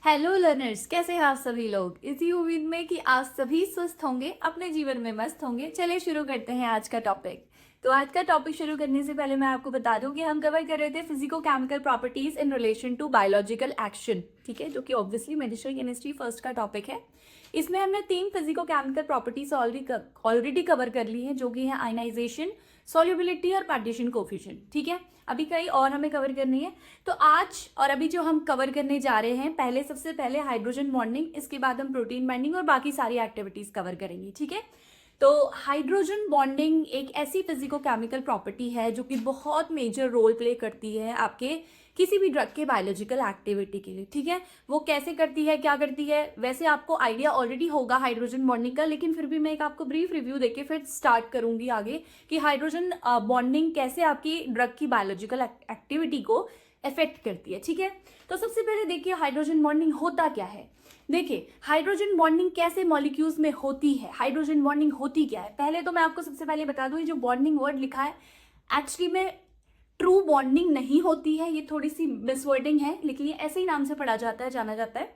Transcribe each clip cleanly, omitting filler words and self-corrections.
Hello learners, कैसे हैं आप सभी लोग। इसी उम्मीद में कि आप सभी स्वस्थ होंगे, अपने जीवन में मस्त होंगे। चलिए शुरू करते हैं आज का टॉपिक। तो आज का टॉपिक शुरू करने से पहले मैं आपको बता दूं कि हम कवर कर रहे थे physico chemical properties in relation to biological action, ठीक है, जो कि ऑब्वियसली मेडिसिनल केमिस्ट्री फर्स्ट का टॉपिक है। इसमें हमने 3 physico chemical properties already cover कर ली है, जो कि है आयनाइजेशन, सॉल्युबिलिटी और पार्टीशन कोफिशिएंट। ठीक है, अभी कई और हमें कवर करनी है। तो आज और अभी जो हम कवर करने जा रहे हैं, सबसे पहले हाइड्रोजन बॉन्डिंग, इसके बाद हम प्रोटीन बाइंडिंग और बाकी सारी एक्टिविटीज कवर करेंगे। ठीक है, तो हाइड्रोजन बॉन्डिंग एक ऐसी फिजिको केमिकल प्रॉपर्टी है जो कि बहुत मेजर रोल प्ले करती है आपके किसी भी ड्रग के बायोलॉजिकल एक्टिविटी के लिए। ठीक है, वो कैसे करती है, क्या करती है, वैसे आपको आइडिया ऑलरेडी होगा हाइड्रोजन बॉन्डिंग का, लेकिन फिर भी मैं एक आपको ब्रीफ रिव्यू देके फिर स्टार्ट करूंगी आगे कि हाइड्रोजन बॉन्डिंग कैसे आपकी ड्रग की बायोलॉजिकल एक्टिविटी को इफेक्ट करती है। ठीक है, तो सबसे पहले देखिए हाइड्रोजन बॉन्डिंग होता क्या है। देखिए हाइड्रोजन बॉन्डिंग कैसे मॉलिक्यूल्स में होती है, हाइड्रोजन बॉन्डिंग होती क्या है। पहले तो मैं आपको सबसे पहले बता दूं, ये जो बॉन्डिंग वर्ड लिखा है एक्चुअली में ट्रू बॉन्डिंग नहीं होती है, ये थोड़ी सी मिसवर्डिंग है, लेकिन ये ऐसे ही नाम से पढ़ा जाता है, जाना जाता है।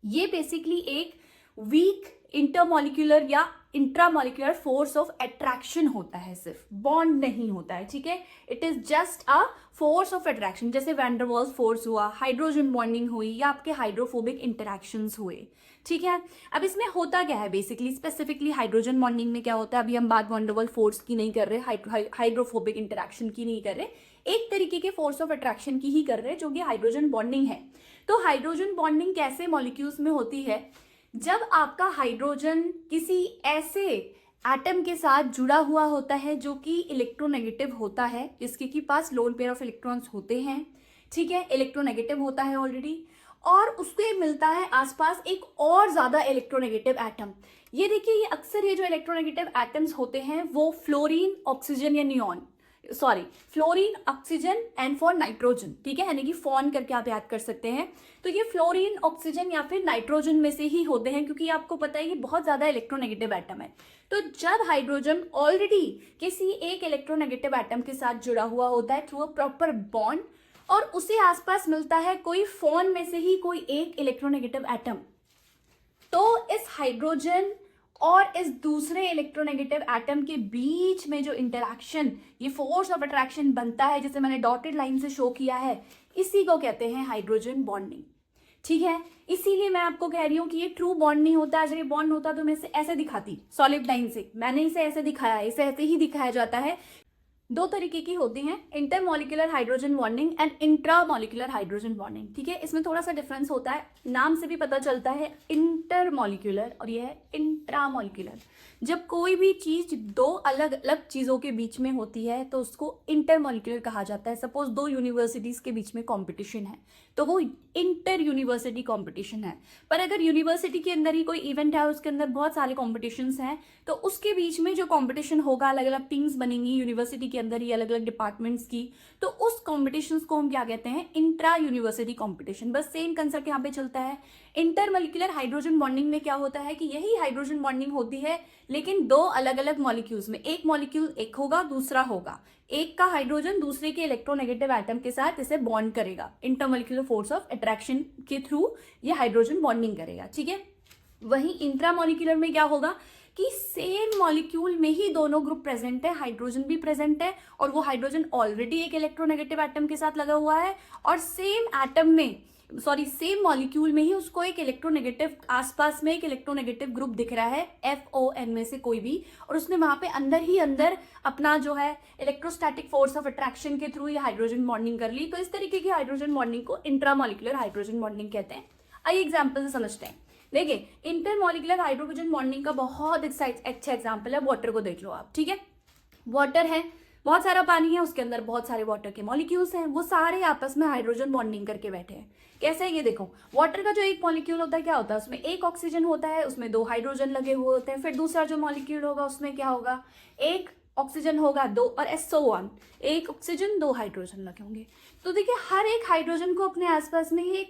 ये बेसिकली एक वीक इंटरमॉलिक्यूलर या इंट्रामॉलिक्यूलर फोर्स ऑफ अट्रैक्शन होता है, सिर्फ बॉन्ड नहीं होता है। ठीक है, it is just a force of attraction, जैसे वैंडरवाल्स फोर्स हुआ, हाइड्रोजन बॉन्डिंग हुई, या आपके हाइड्रोफोबिक इंटरैक्शंस हुए। ठीक है, अब इसमें होता क्या है बेसिकली, स्पेसिफिकली हाइड्रोजन बॉन्डिंग में क्या होता है, अभी हम बात वैंडरवाल फोर्स की नहीं कर रहे, हाइड्रोफोबिक इंटरैक्शन की नहीं कर रहे, एक तरीके के फोर्स ऑफ अट्रैक्शन की ही कर रहे हैं, जो कि हाइड्रोजन बॉन्डिंग है। तो हाइड्रोजन बॉन्डिंग कैसे मॉलिक्यूल्स में होती है, जब आपका हाइड्रोजन किसी ऐसे एटम के साथ जुड़ा हुआ होता है जो कि इलेक्ट्रोनेगेटिव होता है, जिसके की पास लोन पेयर ऑफ इलेक्ट्रॉन्स होते हैं। ठीक है, इलेक्ट्रोनेगेटिव होता है ऑलरेडी, और उसके मिलता है आसपास एक और ज्यादा इलेक्ट्रोनेगेटिव एटम। ये देखिए, ये अक्सर ये जो इलेक्ट्रोनेगेटिव एटम्स होते हैं वो फ्लोरीन, ऑक्सीजन या neon, sorry fluorine, oxygen and for nitrogen, ठीक है, यानी कि फॉन करके आप याद कर सकते हैं। तो ये फ्लोरीन, ऑक्सीजन या फिर नाइट्रोजन में से ही होते हैं, क्योंकि आपको पता है ये बहुत ज्यादा इलेक्ट्रोनेगेटिव एटम है। तो जब हाइड्रोजन ऑलरेडी किसी एक इलेक्ट्रोनेगेटिव एटम के साथ जुड़ा हुआ होता है थ्रू अ प्रॉपर बॉन्ड, और उसे आसपास मिलता है कोई फॉन में से ही कोई एक इलेक्ट्रोनेगेटिव एटम, तो इस हाइड्रोजन और इस दूसरे इलेक्ट्रोनेगेटिव एटम के बीच में जो इंटरैक्शन, ये फोर्स ऑफ अट्रैक्शन बनता है, जिसे मैंने डॉटेड लाइन से शो किया है, इसी को कहते हैं हाइड्रोजन बॉन्डिंग। ठीक है, इसीलिए मैं आपको कह रही हूं कि ये ट्रू बॉन्ड नहीं होता। अगर ये बॉन्ड होता तो मैं इसे ऐसे दिखाती सॉलिड लाइन से, मैंने इसे ऐसे दिखाया, इसे ऐसे ही दिखाया जाता है। दो तरीके की होती हैं, intermolecular hydrogen bonding and intramolecular hydrogen bonding. ठीक है, इसमें थोड़ा सा डिफरेंस होता है, नाम से भी पता चलता है इंटरमॉलिक्यूलर और यह है इंट्रामॉलिक्यूलर। जब कोई भी चीज दो अलग अलग चीजों के बीच में होती है तो उसको इंटरमॉलिक्यूलर कहा जाता है। सपोज दो यूनिवर्सिटीज के बीच में कंपटीशन है तो वो इंटर यूनिवर्सिटी कंपटीशन है। पर अगर यूनिवर्सिटी के अंदर ही कोई इवेंट है, उसके अंदर बहुत सारे कॉम्पिटिशन्स हैं, तो उसके बीच में जो कंपटीशन होगा, अलग अलग टीम्स बनेंगी यूनिवर्सिटी के अंदर ही, अलग अलग डिपार्टमेंट्स की, तो उस कॉम्पिटिशन्स को हम क्या कहते हैं, इंट्रा यूनिवर्सिटी कॉम्पिटिशन। बस सेम कंसेप्ट यहाँ पे चलता है। इंटरमॉलिक्यूलर हाइड्रोजन बॉन्डिंग में क्या होता है कि यही हाइड्रोजन बॉन्डिंग होती है, लेकिन दो अलग अलग मॉलिक्यूल्स में, एक मॉलिक्यूल एक होगा, दूसरा होगा, एक का हाइड्रोजन दूसरे के इलेक्ट्रोनेगेटिव एटम के साथ इसे बॉन्ड करेगा, इंटरमॉलिक्यूलर फोर्स ऑफ अट्रैक्शन के थ्रू ये हाइड्रोजन बॉन्डिंग करेगा। ठीक है, वहीं इंट्रामॉलिक्यूलर में क्या होगा कि सेम मॉलिक्यूल में ही दोनों ग्रुप प्रेजेंट है, हाइड्रोजन भी प्रेजेंट है और वो हाइड्रोजन ऑलरेडी एक इलेक्ट्रोनेगेटिव एटम के साथ लगा हुआ है, और सेम मॉलिक्यूल में ही उसको एक इलेक्ट्रोनेगेटिव, आसपास में एक इलेक्ट्रोनेगेटिव ग्रुप दिख रहा है, FON में से कोई भी, और उसने वहां पे अंदर ही अंदर अपना जो है इलेक्ट्रोस्टैटिक फोर्स ऑफ अट्रैक्शन के थ्रू ये हाइड्रोजन बॉन्डिंग कर ली। तो इस तरीके की हाइड्रोजन बॉन्डिंग को इंट्रामॉलिक्यूलर हाइड्रोजन बॉन्डिंग कहते हैं। आइए एग्जाम्पल से समझते हैं। देखिए, इंटरमॉलिक्यूलर हाइड्रोजन बॉन्डिंग का बहुत अच्छा एग्जाम्पल है, वाटर को देख लो आप। ठीक है, वाटर है, बहुत सारा पानी है, उसके अंदर बहुत सारे वाटर के मॉलिक्यूल्स हैं, वो सारे आपस में हाइड्रोजन बॉन्डिंग करके बैठे हैं। कैसे है ये देखो, वाटर का जो एक मॉलिक्यूल होता है क्या होता है, उसमें एक ऑक्सीजन होता है, उसमें दो हाइड्रोजन लगे हुए होते हैं। फिर दूसरा जो मॉलिक्यूल होगा उसमें क्या होगा, एक ऑक्सीजन होगा, दो, और SO1, एक ऑक्सीजन दो हाइड्रोजन लगे होंगे। तो देखिए, हर एक हाइड्रोजन को अपने आसपास में ही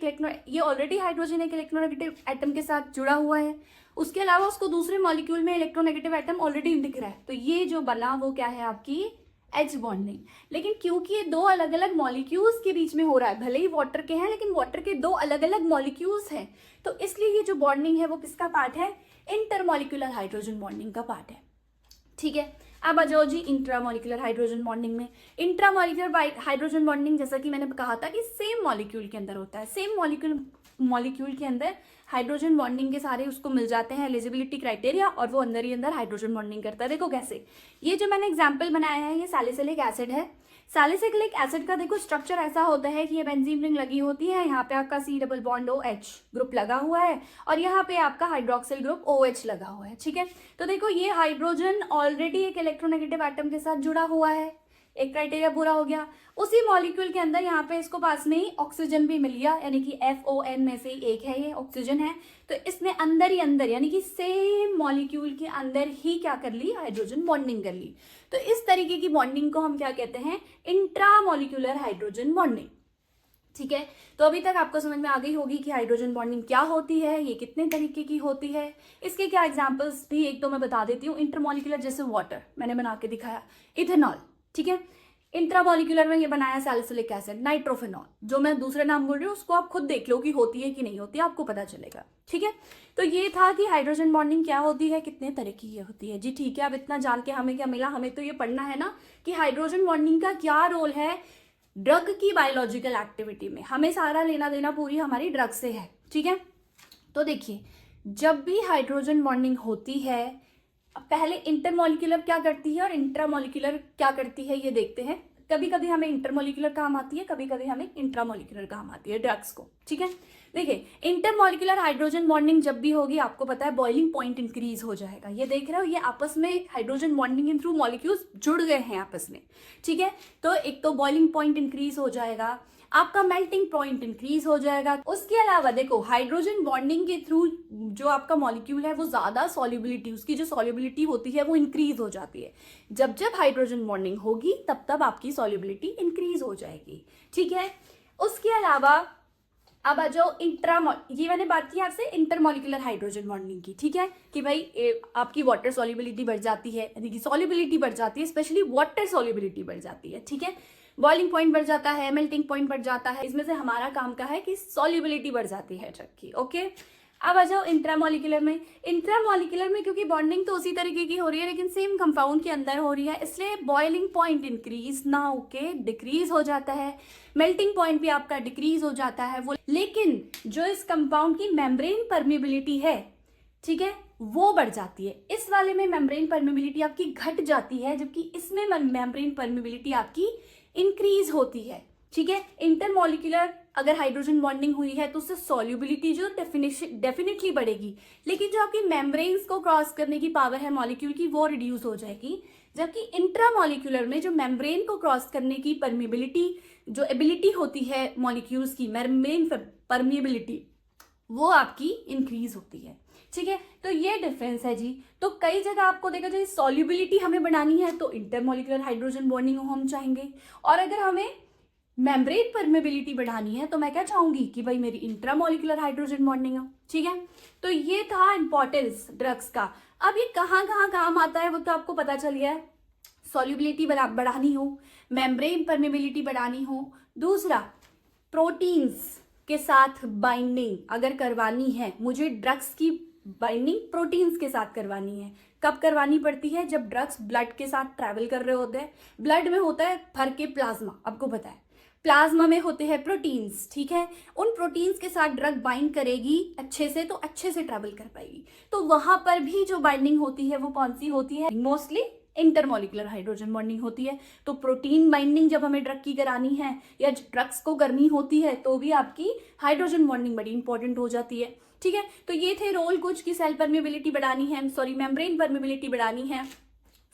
ये ऑलरेडी हाइड्रोजन एक इलेक्ट्रोनेगेटिव एटम के साथ जुड़ा हुआ है, उसके अलावा उसको दूसरे मॉलिक्यूल में इलेक्ट्रोनेगेटिव एटम ऑलरेडी दिख रहा है, तो ये जो बना वो क्या है, आपकी एच बॉन्डिंग। लेकिन क्योंकि ये दो अलग अलग मॉलिक्यूल्स के बीच में हो रहा है, भले ही वाटर के हैं लेकिन वाटर के दो अलग अलग मॉलिक्यूल्स हैं, तो इसलिए ये जो बॉन्डिंग है वो किसका पार्ट है, इंटरमॉलिक्यूलर हाइड्रोजन बॉन्डिंग का पार्ट है। ठीक है, अब आ जाओ जी इंट्रामॉलिक्यूलर हाइड्रोजन बॉन्डिंग में। इंट्रामॉलिक्यूलर हाइड्रोजन बॉन्डिंग जैसा कि मैंने कहा था कि सेम मॉलिक्यूल के अंदर होता है, सेम मॉलिक्यूल के अंदर हाइड्रोजन बॉन्डिंग के सारे उसको मिल जाते हैं एलिजिबिलिटी क्राइटेरिया, और वो अंदर ही अंदर हाइड्रोजन बॉन्डिंग करता है। देखो कैसे, ये जो मैंने एग्जाम्पल बनाया है ये सैलिसिलिक एसिड है। सैलिसिलिक एसिड का देखो स्ट्रक्चर ऐसा होता है कि ये बेंजीन रिंग लगी होती है, यहाँ पे आपका C double bond OH group लगा हुआ है और यहाँ पे आपका हाइड्रोक्सिल ग्रुप OH लगा हुआ है। ठीक है, तो देखो ये हाइड्रोजन ऑलरेडी एक इलेक्ट्रोनेगेटिव एटम के साथ जुड़ा हुआ है, एक क्राइटेरिया पूरा हो गया। उसी मॉलिक्यूल के अंदर यहाँ पे इसको पास में ही ऑक्सीजन भी मिल गया, यानी कि FON में से एक है, ये ऑक्सीजन है, तो इसने अंदर ही अंदर यानी कि सेम मॉलिक्यूल के अंदर ही क्या कर ली, हाइड्रोजन बॉन्डिंग कर ली। तो इस तरीके की बॉन्डिंग को हम क्या कहते हैं, इंट्रामॉलिक्यूलर हाइड्रोजन बॉन्डिंग। ठीक है, तो अभी तक आपको समझ में आ गई होगी कि हाइड्रोजन बॉन्डिंग क्या होती है, ये कितने तरीके की होती है, इसके क्या एग्जांपल्स भी एक दो मैं बता देती हूँ। इंटरमॉलिक्यूलर जैसे वाटर मैंने बना के दिखाया, इथेनॉल। ठीक है, इंट्रामॉलिक्यूलर में ये बनाया सैलिसिलिक एसिड, नाइट्रोफेनॉल, जो मैं दूसरे नाम बोल रही हूँ उसको आप खुद देख लो कि होती है कि नहीं होती है, आपको पता चलेगा। ठीक है, तो ये था कि हाइड्रोजन बॉन्डिंग क्या होती है, कितने तरह की ये होती है जी। ठीक है, अब इतना जान के हमें क्या मिला, हमें तो ये पढ़ना है ना कि हाइड्रोजन बॉन्डिंग का क्या रोल है ड्रग की बायोलॉजिकल एक्टिविटी में। हमें सारा लेना देना पूरी हमारी ड्रग से है। ठीक है, तो देखिए जब भी हाइड्रोजन बॉन्डिंग होती है, पहले इंटरमॉलिक्यूलर क्या करती है और इंट्रामॉलिक्यूलर क्या करती है ये देखते हैं। कभी कभी हमें इंटरमॉलिक्यूलर काम आती है, कभी कभी हमें इंट्रामॉलिक्यूलर काम आती है ड्रग्स को। ठीक है, देखिए इंटरमॉलिक्यूलर हाइड्रोजन बॉन्डिंग जब भी होगी आपको पता है बॉइलिंग पॉइंट इंक्रीज हो जाएगा। ये देख रहे हो, ये आपस में hydrogen bonding in through molecules जुड़ गए हैं आपस में। ठीक है, तो एक तो बॉइलिंग पॉइंट इंक्रीज हो जाएगा, आपका मेल्टिंग पॉइंट इंक्रीज हो जाएगा। उसके अलावा देखो हाइड्रोजन बॉन्डिंग के थ्रू जो आपका मॉलिक्यूल है वो ज्यादा सॉल्युबिलिटी, उसकी जो सॉल्युबिलिटी होती है वो इंक्रीज हो जाती है। जब जब हाइड्रोजन बॉन्डिंग होगी तब तब आपकी सॉल्युबिलिटी इंक्रीज हो जाएगी। ठीक है, उसके अलावा अब आ जाओ ये मैंने बात की आपसे इंटरमॉलिक्यूलर हाइड्रोजन बॉन्डिंग की। ठीक है, कि भाई आपकी वाटर सॉल्युबिलिटी बढ़ जाती है, यानी कि सॉल्युबिलिटी बढ़ जाती है, स्पेशली वाटर सॉल्युबिलिटी बढ़ जाती है। ठीक है, बॉइलिंग पॉइंट बढ़ जाता है, मेल्टिंग पॉइंट बढ़ जाता है, इसमें से हमारा काम का है कि सॉल्युबिलिटी बढ़ जाती है ड्रग की। ओके, अब आ जाओ इंट्रामॉलिक्यूलर में। इंट्रामॉलिक्यूलर में क्योंकि बॉन्डिंग तो उसी तरीके की हो रही है लेकिन सेम कंपाउंड के अंदर हो रही है, इसलिए बॉइलिंग पॉइंट इंक्रीज ना होके डिक्रीज हो जाता है, मेल्टिंग पॉइंट भी आपका डिक्रीज हो जाता है वो, लेकिन जो इस कंपाउंड की मेम्ब्रेन परमिबिलिटी है, ठीक है, वो बढ़ जाती है। इस वाले में मेम्ब्रेन परमिबिलिटी आपकी घट जाती है, जबकि इसमें मेम्ब्रेन परमिबिलिटी आपकी इंक्रीज होती है। ठीक है, इंटरमॉलिक्यूलर अगर हाइड्रोजन बॉन्डिंग हुई है तो उससे सॉल्युबिलिटी जो डेफिनेटली बढ़ेगी, लेकिन जो आपकी मेम्ब्रेन्स को क्रॉस करने की पावर है मॉलिक्यूल की वो रिड्यूस हो जाएगी। जबकि इंट्रामॉलिक्यूलर में जो मेम्ब्रेन को क्रॉस करने की परमिबिलिटी, जो एबिलिटी होती है मॉलिक्यूल्स की, मेम्ब्रेन परमिबिलिटी, वो आपकी इंक्रीज होती है। ठीक है, तो ये डिफरेंस है जी। तो कई जगह आपको देखा जाए सॉल्युबिलिटी हमें बढ़ानी है तो इंटरमॉलिक्यूलर हाइड्रोजन बॉन्डिंग हम चाहेंगे, और अगर हमें मेम्ब्रेन परमेबिलिटी बढ़ानी है तो मैं क्या चाहूंगी कि भाई मेरी इंट्रामॉलिक्यूलर हाइड्रोजन बॉन्डिंग हो। ठीक है, तो ये था इंपॉर्टेंस ड्रग्स का। अब ये कहाँ कहाँ काम आता है वो तो आपको पता चल गया है। सॉल्युबिलिटी बढ़ानी हो, मेम्ब्रेन परमेबिलिटी बढ़ानी हो, दूसरा प्रोटीन्स के साथ बाइंडिंग अगर करवानी है, मुझे ड्रग्स की बाइंडिंग प्रोटीन्स के साथ करवानी है। कब करवानी पड़ती है, जब ड्रग्स ब्लड के साथ ट्रैवल कर रहे होते हैं। ब्लड में होता है भर के प्लाज्मा, आपको पता है, प्लाज्मा में होते हैं प्रोटीन्स। ठीक है, उन प्रोटीन्स के साथ ड्रग बाइंड करेगी अच्छे से तो अच्छे से ट्रैवल कर पाएगी। तो वहां पर भी जो बाइंडिंग होती है वो कौन सी होती है, मोस्टली इंटरमॉलिक्यूलर हाइड्रोजन बॉन्डिंग होती है। तो प्रोटीन बाइंडिंग जब हमें ड्रग की करानी है या ड्रग्स को करनी होती है तो भी आपकी हाइड्रोजन बॉन्डिंग बड़ी इंपॉर्टेंट हो जाती है। ठीक है, तो ये थे रोल कुछ की सेल परमेबिलिटी बढ़ानी है, मेम्ब्रेन परमेबिलिटी बढ़ानी है,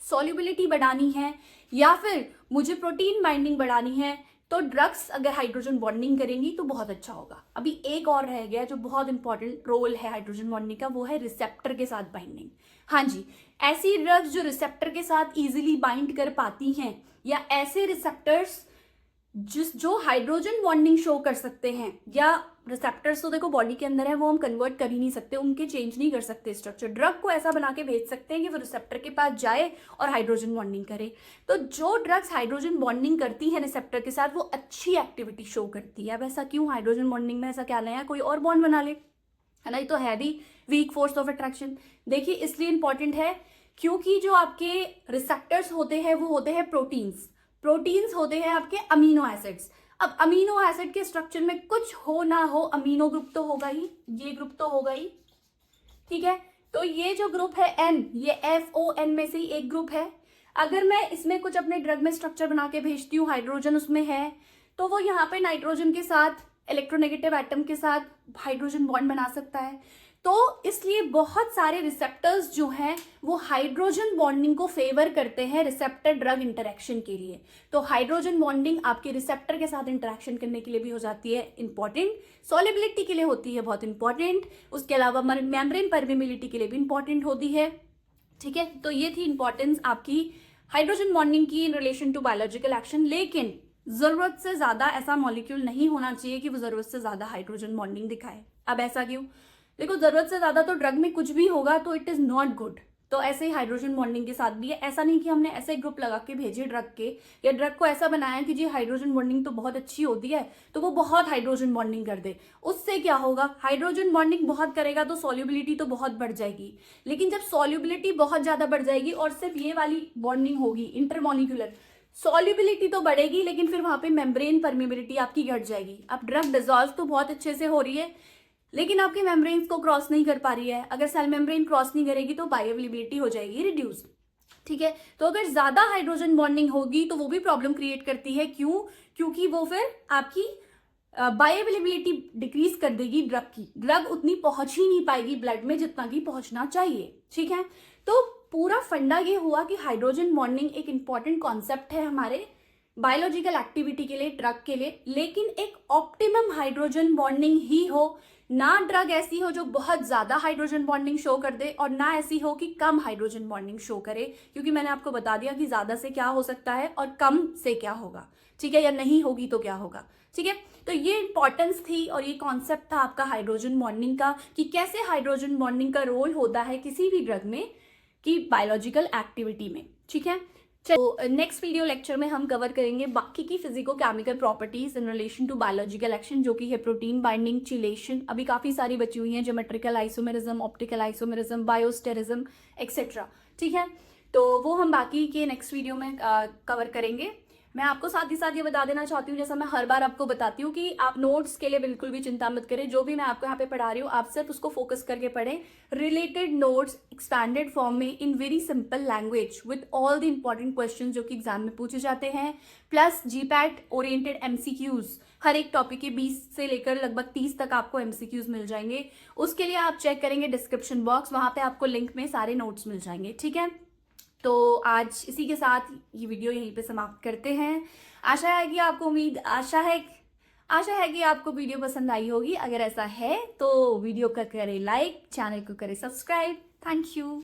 सॉल्युबिलिटी बढ़ानी है, या फिर मुझे प्रोटीन बाइंडिंग बढ़ानी है। तो ड्रग्स अगर हाइड्रोजन बॉन्डिंग करेंगी तो बहुत अच्छा होगा। अभी एक और रह गया जो बहुत इंपॉर्टेंट रोल है हाइड्रोजन बॉन्डिंग का, वो है रिसेप्टर के साथ बाइंडिंग। हाँ जी, ऐसी ड्रग्स जो रिसेप्टर के साथ इजीली बाइंड कर पाती हैं, या ऐसे रिसेप्टर्स जो हाइड्रोजन बॉन्डिंग शो कर सकते हैं या रिसेप्टर्स तो देखो बॉडी के अंदर है, वो हम कन्वर्ट कर ही नहीं सकते, उनके चेंज नहीं कर सकते स्ट्रक्चर। ड्रग को ऐसा बना के भेज सकते हैं कि वो रिसेप्टर के पास जाए और हाइड्रोजन बॉन्डिंग करे। तो जो ड्रग्स हाइड्रोजन बॉन्डिंग करती है रिसेप्टर के साथ, वो अच्छी एक्टिविटी शो करती है। अब ऐसा क्यों? हाइड्रोजन बॉन्डिंग में ऐसा क्या नया? कोई और बॉन्ड बना ले, है ना? ये तो है भी वीक फोर्स ऑफ अट्रैक्शन। देखिए इसलिए इंपॉर्टेंट है क्योंकि जो आपके रिसेप्टर्स होते हैं वो होते हैं प्रोटीन्स। प्रोटीन्स होते हैं आपके अमीनो एसिड्स। अब अमीनो एसिड के स्ट्रक्चर में कुछ हो ना हो, अमीनो ग्रुप तो होगा ही, ये ग्रुप तो होगा ही, ठीक है? तो ये जो ग्रुप है N, ये FON में से ही एक ग्रुप है। अगर मैं इसमें कुछ अपने ड्रग में स्ट्रक्चर बना के भेजती हूँ, हाइड्रोजन उसमें है, तो वो यहाँ पे नाइट्रोजन के साथ, इलेक्ट्रोनेगेटिव एटम के साथ हाइड्रोजन बॉन्ड बना सकता है। तो इसलिए बहुत सारे रिसेप्टर्स जो हैं वो हाइड्रोजन बॉन्डिंग को फेवर करते हैं रिसेप्टर ड्रग इंटरेक्शन के लिए। तो हाइड्रोजन बॉन्डिंग आपके रिसेप्टर के साथ इंटरेक्शन करने के लिए भी हो जाती है इंपॉर्टेंट, सॉल्युबिलिटी के लिए होती है बहुत इंपॉर्टेंट, उसके अलावा मेम्ब्रेन परमेबिलिटी के लिए भी इंपॉर्टेंट होती है, ठीक है? तो ये थी इंपॉर्टेंस आपकी हाइड्रोजन बॉन्डिंग की in relation to biological action. लेकिन जरूरत से ज्यादा ऐसा मॉलिक्यूल नहीं होना चाहिए कि वो जरूरत से ज्यादा हाइड्रोजन बॉन्डिंग दिखाए। अब ऐसा क्यों? देखो जरूरत से ज्यादा तो ड्रग में कुछ भी होगा तो इट इज नॉट गुड। तो ऐसे ही हाइड्रोजन बॉन्डिंग के साथ भी है। ऐसा नहीं कि हमने ऐसे ग्रुप लगा के भेजे ड्रग के, या ड्रग को ऐसा बनाया कि जी हाइड्रोजन बॉन्डिंग तो बहुत अच्छी होती है तो वो बहुत हाइड्रोजन बॉन्डिंग कर दे। उससे क्या होगा? हाइड्रोजन बॉन्डिंग बहुत करेगा तो सॉल्युबिलिटी तो बहुत बढ़ जाएगी। लेकिन जब सॉल्युबिलिटी बहुत ज्यादा बढ़ जाएगी और सिर्फ ये वाली बॉन्डिंग होगी इंटरमॉलिक्यूलर, सॉल्युबिलिटी तो बढ़ेगी लेकिन फिर वहां पे मेम्ब्रेन परमेबिलिटी आपकी घट जाएगी। अब ड्रग डिसॉल्व तो बहुत अच्छे से हो रही है लेकिन आपके मेम्ब्रेन्स को क्रॉस नहीं कर पा रही है। अगर सेल मेम्ब्रेन क्रॉस नहीं करेगी तो बायोअवेलेबिलिटी हो जाएगी रिड्यूस, ठीक है? तो अगर ज्यादा हाइड्रोजन बॉन्डिंग होगी तो वो भी प्रॉब्लम क्रिएट करती है। क्यों? क्योंकि वो फिर आपकी बायोअवेलेबिलिटी डिक्रीज कर देगी ड्रग की। ड्रग उतनी पहुंच ही नहीं पाएगी ब्लड में जितना कि पहुंचना चाहिए, ठीक है? तो पूरा फंडा ये हुआ कि हाइड्रोजन बॉन्डिंग एक इंपॉर्टेंट कॉन्सेप्ट है हमारे बायोलॉजिकल एक्टिविटी के लिए, ड्रग के लिए, लेकिन एक ऑप्टिमम हाइड्रोजन बॉन्डिंग ही हो। ना ड्रग ऐसी हो जो बहुत ज्यादा हाइड्रोजन बॉन्डिंग शो कर दे और ना ऐसी हो कि कम हाइड्रोजन बॉन्डिंग शो करे, क्योंकि मैंने आपको बता दिया कि ज्यादा से क्या हो सकता है और कम से क्या होगा, ठीक है? या नहीं होगी तो क्या होगा, ठीक है? तो ये इंपॉर्टेंस थी और ये कॉन्सेप्ट था आपका हाइड्रोजन बॉन्डिंग का कि कैसे हाइड्रोजन बॉन्डिंग का रोल होता है किसी भी ड्रग में की बायोलॉजिकल एक्टिविटी में, ठीक है? तो नेक्स्ट वीडियो लेक्चर में हम कवर करेंगे बाकी की physico chemical properties in relation to biological action, जो कि है प्रोटीन बाइंडिंग, चिलेशन, अभी काफी सारी बची हुई हैं, ज्योमेट्रिकल आइसोमेरिज्म, ऑप्टिकल आइसोमेरिज्म, बायोस्टेरिज्म एक्सेट्रा, ठीक है? तो वो हम बाकी के नेक्स्ट वीडियो में कवर करेंगे। मैं आपको साथ ही साथ ये बता देना चाहती हूँ, जैसा मैं हर बार आपको बताती हूँ, कि आप नोट्स के लिए बिल्कुल भी चिंता मत करें। जो भी मैं आपको यहाँ पे पढ़ा रही हूँ आप सिर्फ उसको फोकस करके पढ़ें। रिलेटेड नोट्स एक्सपैंडेड फॉर्म में in very simple language with all the important question जो कि एग्जाम में पूछे जाते हैं, प्लस जीपैट ओरिएंटेड एमसीक्यूज। हर एक टॉपिक के 20 से लेकर लगभग 30 तक आपको एमसीक्यूज मिल जाएंगे। उसके लिए आप चेक करेंगे डिस्क्रिप्शन बॉक्स, वहां पे आपको लिंक में सारे नोट्स मिल जाएंगे, ठीक है? तो आज इसी के साथ ये वीडियो यहीं पे समाप्त करते हैं। आशा है कि आपको वीडियो पसंद आई होगी। अगर ऐसा है तो वीडियो को करें लाइक, चैनल को करें सब्सक्राइब। Thank you.